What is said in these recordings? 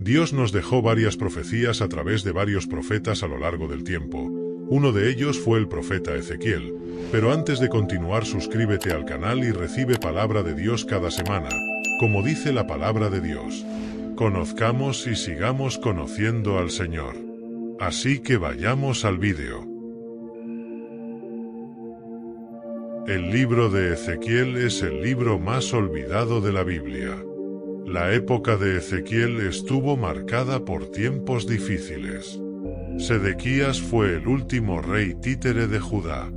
Dios nos dejó varias profecías a través de varios profetas a lo largo del tiempo. Uno de ellos fue el profeta Ezequiel. Pero antes de continuar, suscríbete al canal y recibe palabra de Dios cada semana, como dice la palabra de Dios. Conozcamos y sigamos conociendo al Señor. Así que vayamos al vídeo. El libro de Ezequiel es el libro más olvidado de la Biblia. La época de Ezequiel estuvo marcada por tiempos difíciles. Sedequías fue el último rey títere de Judá.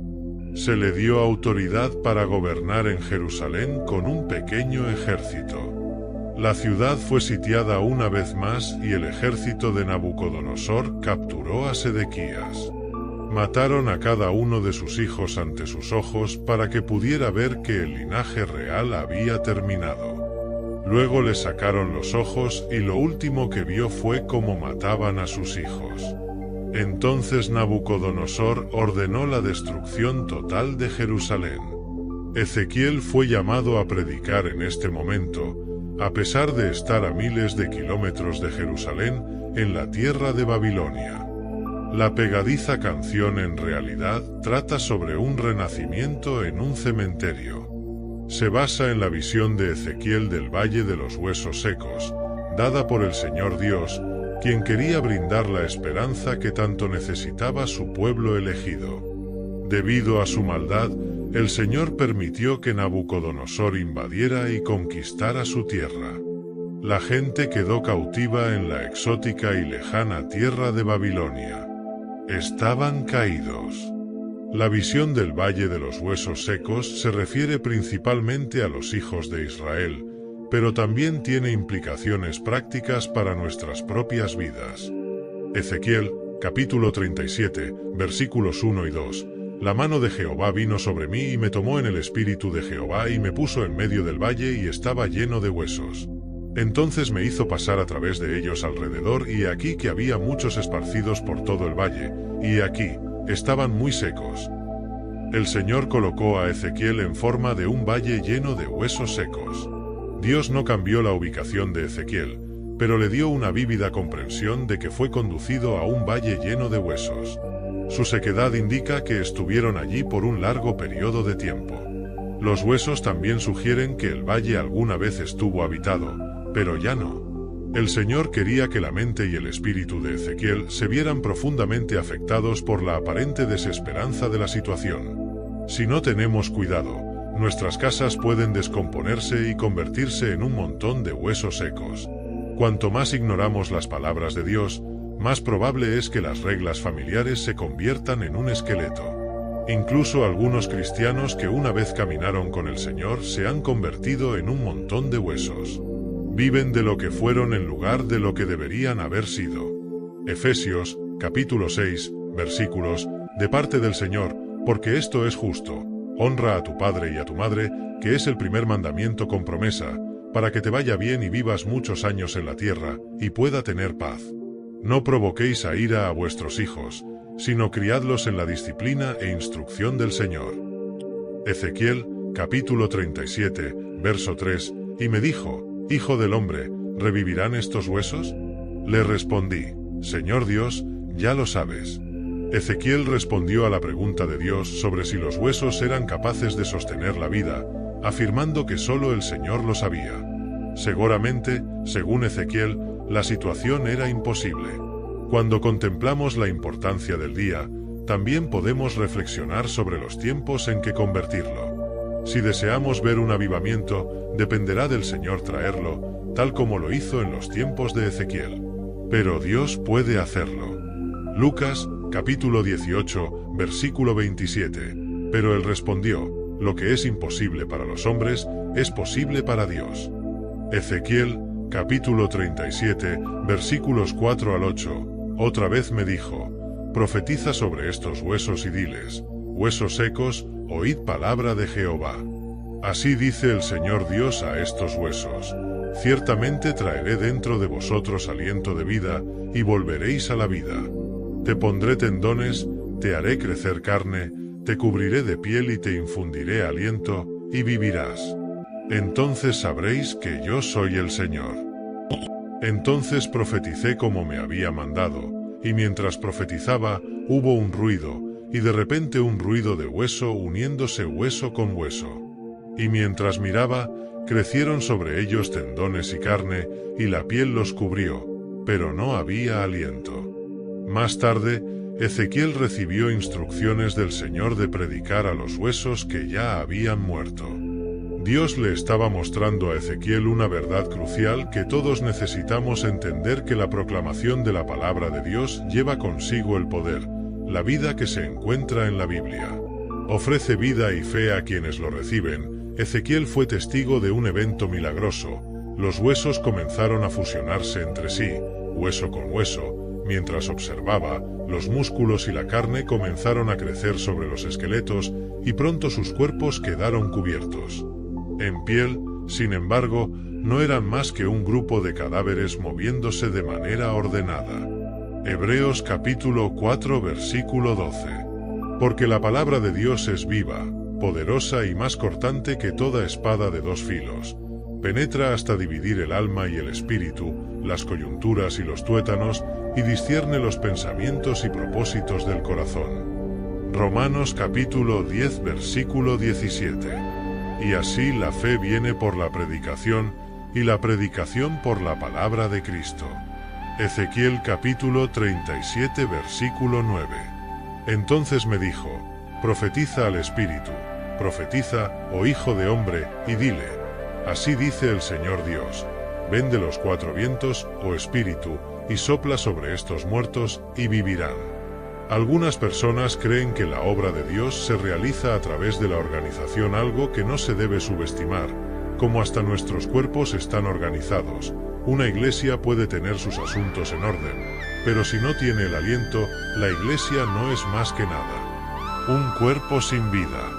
Se le dio autoridad para gobernar en Jerusalén con un pequeño ejército. La ciudad fue sitiada una vez más y el ejército de Nabucodonosor capturó a Sedequías. Mataron a cada uno de sus hijos ante sus ojos para que pudiera ver que el linaje real había terminado. Luego le sacaron los ojos y lo último que vio fue cómo mataban a sus hijos. Entonces Nabucodonosor ordenó la destrucción total de Jerusalén. Ezequiel fue llamado a predicar en este momento, a pesar de estar a miles de kilómetros de Jerusalén, en la tierra de Babilonia. La pegadiza canción en realidad trata sobre un renacimiento en un cementerio. Se basa en la visión de Ezequiel del Valle de los Huesos Secos, dada por el Señor Dios, quien quería brindar la esperanza que tanto necesitaba su pueblo elegido. Debido a su maldad, el Señor permitió que Nabucodonosor invadiera y conquistara su tierra. La gente quedó cautiva en la exótica y lejana tierra de Babilonia. Estaban caídos. La visión del Valle de los Huesos Secos se refiere principalmente a los hijos de Israel, pero también tiene implicaciones prácticas para nuestras propias vidas. Ezequiel, capítulo 37, versículos 1 y 2. La mano de Jehová vino sobre mí y me tomó en el espíritu de Jehová y me puso en medio del valle y estaba lleno de huesos. Entonces me hizo pasar a través de ellos alrededor y aquí que había muchos esparcidos por todo el valle, y aquí estaban muy secos. El Señor colocó a Ezequiel en forma de un valle lleno de huesos secos. Dios no cambió la ubicación de Ezequiel, pero le dio una vívida comprensión de que fue conducido a un valle lleno de huesos. Su sequedad indica que estuvieron allí por un largo periodo de tiempo. Los huesos también sugieren que el valle alguna vez estuvo habitado, pero ya no. El Señor quería que la mente y el espíritu de Ezequiel se vieran profundamente afectados por la aparente desesperanza de la situación. Si no tenemos cuidado, nuestras casas pueden descomponerse y convertirse en un montón de huesos secos. Cuanto más ignoramos las palabras de Dios, más probable es que las reglas familiares se conviertan en un esqueleto. Incluso algunos cristianos que una vez caminaron con el Señor se han convertido en un montón de huesos. Viven de lo que fueron en lugar de lo que deberían haber sido. Efesios, capítulo 6, versículos, de parte del Señor, porque esto es justo. Honra a tu padre y a tu madre, que es el primer mandamiento con promesa, para que te vaya bien y vivas muchos años en la tierra, y pueda tener paz. No provoquéis a ira a vuestros hijos, sino criadlos en la disciplina e instrucción del Señor. Ezequiel, capítulo 37, verso 3, y me dijo: Hijo del hombre, ¿revivirán estos huesos? Le respondí: Señor Dios, ya lo sabes. Ezequiel respondió a la pregunta de Dios sobre si los huesos eran capaces de sostener la vida, afirmando que solo el Señor lo sabía. Seguramente, según Ezequiel, la situación era imposible. Cuando contemplamos la importancia del día, también podemos reflexionar sobre los tiempos en que convertirlo. Si deseamos ver un avivamiento, dependerá del Señor traerlo, tal como lo hizo en los tiempos de Ezequiel. Pero Dios puede hacerlo. Lucas, capítulo 18, versículo 27. Pero él respondió: lo que es imposible para los hombres, es posible para Dios. Ezequiel, capítulo 37, versículos 4 al 8. Otra vez me dijo: profetiza sobre estos huesos y diles: huesos secos, oíd palabra de Jehová. Así dice el Señor Dios a estos huesos: ciertamente traeré dentro de vosotros aliento de vida, y volveréis a la vida. Te pondré tendones, te haré crecer carne, te cubriré de piel y te infundiré aliento, y vivirás. Entonces sabréis que yo soy el Señor. Entonces profeticé como me había mandado, y mientras profetizaba, hubo un ruido, y de repente un ruido de hueso uniéndose hueso con hueso. Y mientras miraba, crecieron sobre ellos tendones y carne, y la piel los cubrió, pero no había aliento. Más tarde, Ezequiel recibió instrucciones del Señor de predicar a los huesos que ya habían muerto. Dios le estaba mostrando a Ezequiel una verdad crucial que todos necesitamos entender: que la proclamación de la palabra de Dios lleva consigo el poder, la vida que se encuentra en la Biblia. Ofrece vida y fe a quienes lo reciben. Ezequiel fue testigo de un evento milagroso. Los huesos comenzaron a fusionarse entre sí, hueso con hueso. Mientras observaba, los músculos y la carne comenzaron a crecer sobre los esqueletos, y pronto sus cuerpos quedaron cubiertos. En piel, sin embargo, no eran más que un grupo de cadáveres moviéndose de manera ordenada. Hebreos capítulo 4 versículo 12. Porque la palabra de Dios es viva, poderosa y más cortante que toda espada de dos filos. Penetra hasta dividir el alma y el espíritu, las coyunturas y los tuétanos, y discierne los pensamientos y propósitos del corazón. Romanos capítulo 10 versículo 17. Y así la fe viene por la predicación, y la predicación por la palabra de Cristo. Ezequiel capítulo 37 versículo 9. Entonces me dijo: profetiza al espíritu, profetiza, oh hijo de hombre, y dile: así dice el Señor Dios, ven de los cuatro vientos, oh espíritu, y sopla sobre estos muertos, y vivirán. Algunas personas creen que la obra de Dios se realiza a través de la organización, algo que no se debe subestimar, como hasta nuestros cuerpos están organizados. Una iglesia puede tener sus asuntos en orden, pero si no tiene el aliento, la iglesia no es más que nada. Un cuerpo sin vida.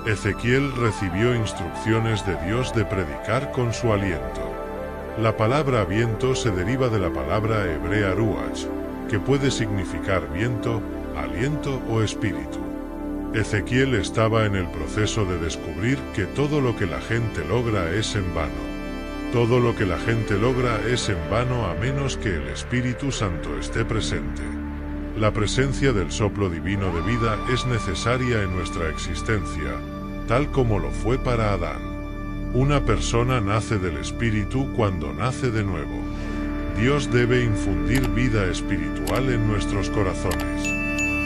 Ezequiel recibió instrucciones de Dios de predicar con su aliento. La palabra viento se deriva de la palabra hebrea ruach, que puede significar viento, aliento o espíritu. Ezequiel estaba en el proceso de descubrir que todo lo que la gente logra es en vano. Todo lo que la gente logra es en vano a menos que el Espíritu Santo esté presente. La presencia del soplo divino de vida es necesaria en nuestra existencia, tal como lo fue para Adán. Una persona nace del Espíritu cuando nace de nuevo. Dios debe infundir vida espiritual en nuestros corazones.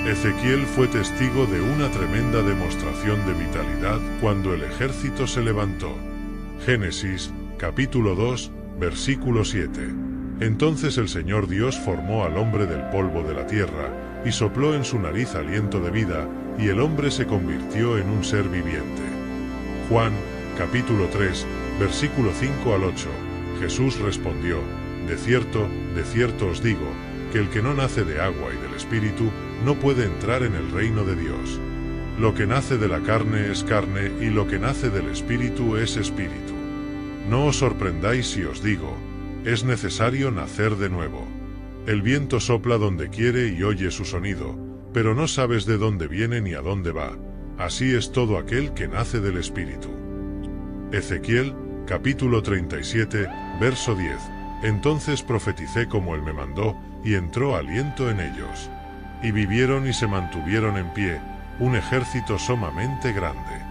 Ezequiel fue testigo de una tremenda demostración de vitalidad cuando el ejército se levantó. Génesis, capítulo 2, versículo 7. Entonces el Señor Dios formó al hombre del polvo de la tierra, y sopló en su nariz aliento de vida, y el hombre se convirtió en un ser viviente. Juan, capítulo 3, versículo 5 al 8. Jesús respondió: de cierto os digo, que el que no nace de agua y del Espíritu, no puede entrar en el reino de Dios. Lo que nace de la carne es carne, y lo que nace del Espíritu es espíritu. No os sorprendáis si os digo: es necesario nacer de nuevo. El viento sopla donde quiere y oye su sonido, pero no sabes de dónde viene ni a dónde va. Así es todo aquel que nace del Espíritu. Ezequiel, capítulo 37, verso 10. Entonces profeticé como él me mandó, y entró aliento en ellos. Y vivieron y se mantuvieron en pie, un ejército sumamente grande.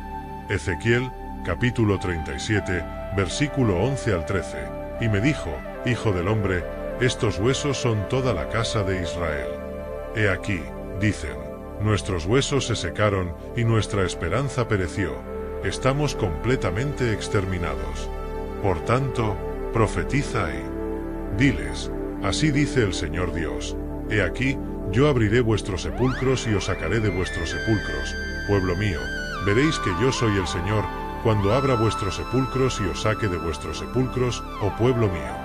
Ezequiel, capítulo 37, versículo 11 al 13. Y me dijo: hijo del hombre, estos huesos son toda la casa de Israel. He aquí, dicen, nuestros huesos se secaron, y nuestra esperanza pereció. Estamos completamente exterminados. Por tanto, profetiza y diles: así dice el Señor Dios, he aquí, yo abriré vuestros sepulcros y os sacaré de vuestros sepulcros, pueblo mío, veréis que yo soy el Señor, cuando abra vuestros sepulcros y os saque de vuestros sepulcros, oh pueblo mío.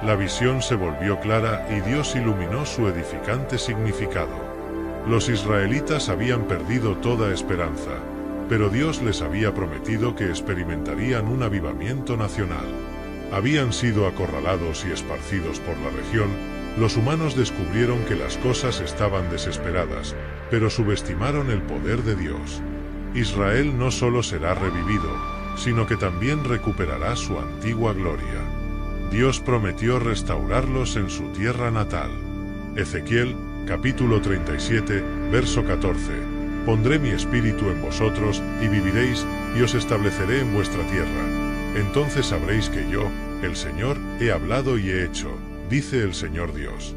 La visión se volvió clara y Dios iluminó su edificante significado. Los israelitas habían perdido toda esperanza, pero Dios les había prometido que experimentarían un avivamiento nacional. Habían sido acorralados y esparcidos por la región. Los humanos descubrieron que las cosas estaban desesperadas, pero subestimaron el poder de Dios. Israel no solo será revivido, sino que también recuperará su antigua gloria. Dios prometió restaurarlos en su tierra natal. Ezequiel, capítulo 37, verso 14. Pondré mi espíritu en vosotros, y viviréis, y os estableceré en vuestra tierra. Entonces sabréis que yo, el Señor, he hablado y he hecho, dice el Señor Dios.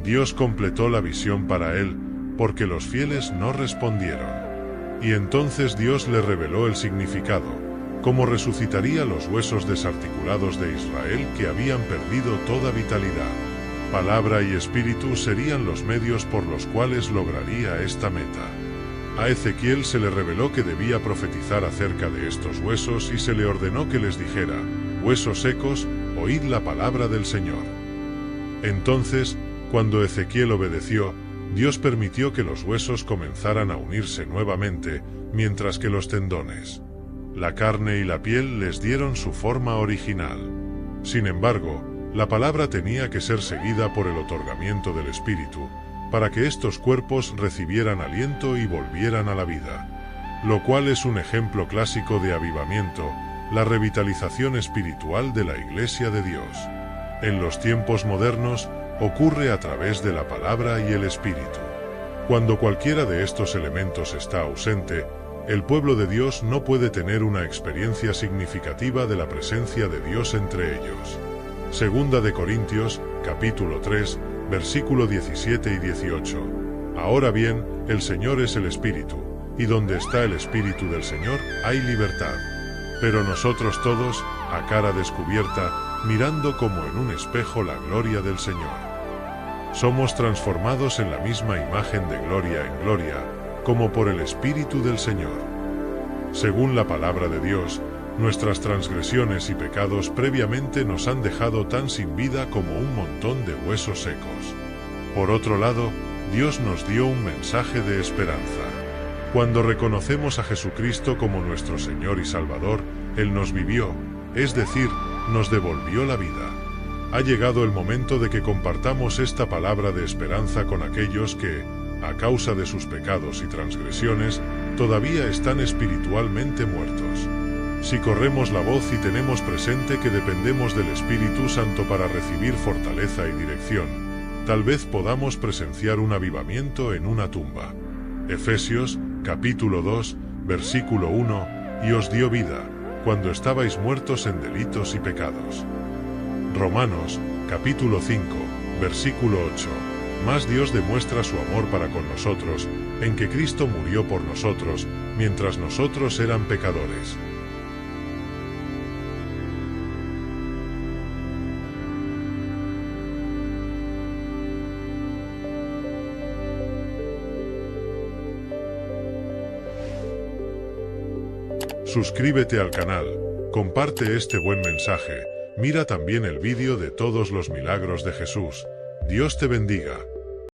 Dios completó la visión para él, porque los fieles no respondieron. Y entonces Dios le reveló el significado, cómo resucitaría los huesos desarticulados de Israel que habían perdido toda vitalidad. Palabra y espíritu serían los medios por los cuales lograría esta meta. A Ezequiel se le reveló que debía profetizar acerca de estos huesos y se le ordenó que les dijera: huesos secos, oíd la palabra del Señor. Entonces, cuando Ezequiel obedeció, Dios permitió que los huesos comenzaran a unirse nuevamente, mientras que los tendones, la carne y la piel les dieron su forma original. Sin embargo, la palabra tenía que ser seguida por el otorgamiento del Espíritu, para que estos cuerpos recibieran aliento y volvieran a la vida. Lo cual es un ejemplo clásico de avivamiento, la revitalización espiritual de la Iglesia de Dios. En los tiempos modernos, ocurre a través de la palabra y el Espíritu. Cuando cualquiera de estos elementos está ausente, el pueblo de Dios no puede tener una experiencia significativa de la presencia de Dios entre ellos. Segunda de Corintios, capítulo 3, versículo 17 y 18. Ahora bien, el Señor es el Espíritu, y donde está el Espíritu del Señor, hay libertad. Pero nosotros todos, a cara descubierta, mirando como en un espejo la gloria del Señor, somos transformados en la misma imagen de gloria en gloria, como por el Espíritu del Señor. Según la palabra de Dios, nuestras transgresiones y pecados previamente nos han dejado tan sin vida como un montón de huesos secos. Por otro lado, Dios nos dio un mensaje de esperanza. Cuando reconocemos a Jesucristo como nuestro Señor y Salvador, Él nos vivió, es decir, nos devolvió la vida. Ha llegado el momento de que compartamos esta palabra de esperanza con aquellos que, a causa de sus pecados y transgresiones, todavía están espiritualmente muertos. Si corremos la voz y tenemos presente que dependemos del Espíritu Santo para recibir fortaleza y dirección, tal vez podamos presenciar un avivamiento en una tumba. Efesios, capítulo 2, versículo 1, y os dio vida, cuando estabais muertos en delitos y pecados. Romanos, capítulo 5, versículo 8. Mas Dios demuestra su amor para con nosotros, en que Cristo murió por nosotros, mientras nosotros eran pecadores. Suscríbete al canal, comparte este buen mensaje, mira también el vídeo de todos los milagros de Jesús. Dios te bendiga.